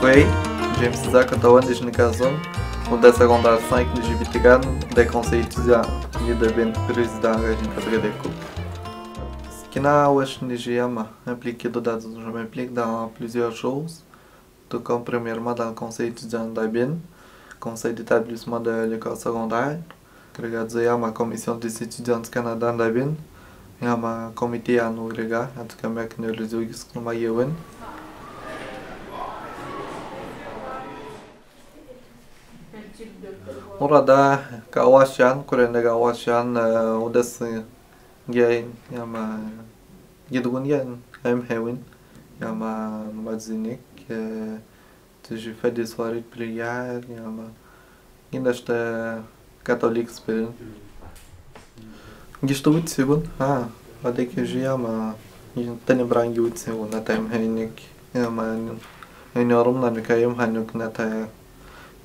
Oi, James Isaac atuando desde Nicazon, o da secondaire 5 de Jibitigan, des conseils étudiants, e da ben président da gente Cadredeco. Que na Ouest Nigéama impliqué dans je m'implique dans plusieurs choses, tout comme premièrement dans le conseil étudiant d'Abin, conseil d'établissement de l'école secondaire, que regarde ma commission des étudiants du Canada d'Abin, et ma comité à nous regarder, en tout cas mec ne le dis que ma yewen. Orada Kawashan, Kurenda Kawashan, Odessa Gain, Yama Gidwunian, I'm Hewin, Yama Madzinik, j'ai fait des soirées de prière, Yama Gindaste catholique spirit. Gisto wit segun, ade que Yama Tenebrang wit segun, na time Heinik, Yama Enorum na Nikayum Hanuk Nata.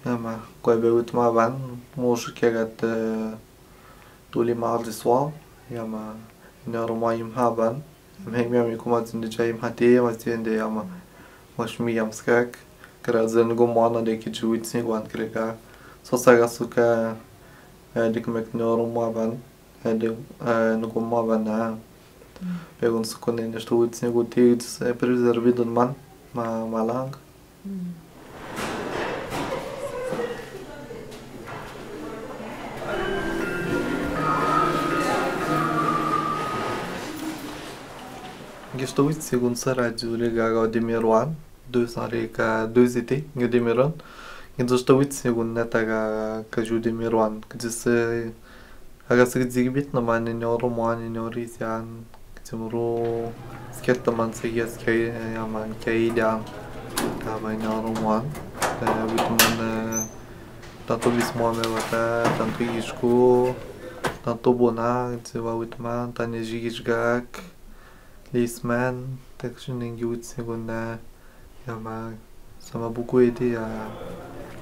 Yama, quoi beut ma van, moi je regarde tous les mardis soirs, yama, une heure moi im haban, mais même comme on dit déjà im hati, mais c'est une yama, moi je m'y am skak, grazen gomana de qui joue ici guan kreka, so saga suka, dik mek une heure moi van, de no gomma van na, pegon se quando ainda estou ici guti, é preservado man, ma lang. Estou segundo Saradio legal de Miruan, 2 été, de Miruan. Então estou segundo neta que de Miruan, que disse aga se exibit na mane noro mane norisian, que temuro sketta man se yes que yaman que ida, tá bem noro mane, man tanto bismo me vata, tanto isco, tanto bonar, que se va man, tanejigak. Lisman, tak že není ud segunda, já má sama buku edy a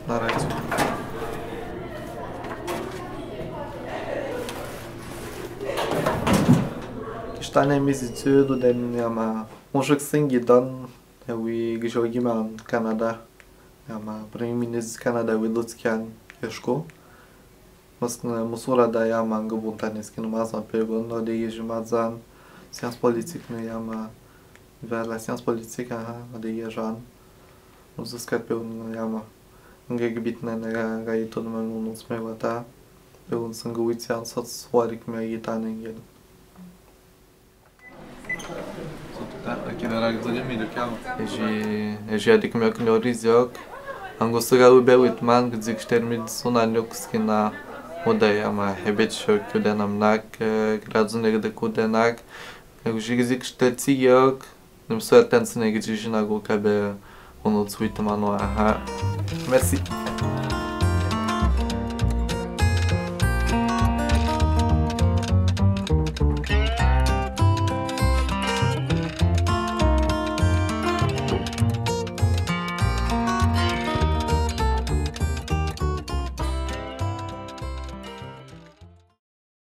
narajcu. Está na mesitude den já má možek sengi dan, já ui gžogi mám Kanada, já má první ministr Kanada ui Luckian Ješko. Musura da já mám gobuntanesky no mazan pegon, no de ježi mazan. Sciences politiques, mais vers la science politique, de Yajan. Nous escapons, yama. Gebiet na gaito naman nung smewata. Peun sangguit siyan sa swarik may itanen. Aqui na Raga do Jamil, j'ai adik meu knoriziok. Angosura ubewit man, gdzik termid sunanyok skina. Udaya ma hebet shok udenamnak, gradzunek de kudenak. Jak žizik štecijok, nemyslet ten se nejde, že na gulka by ono cvítma, no aha. Merci.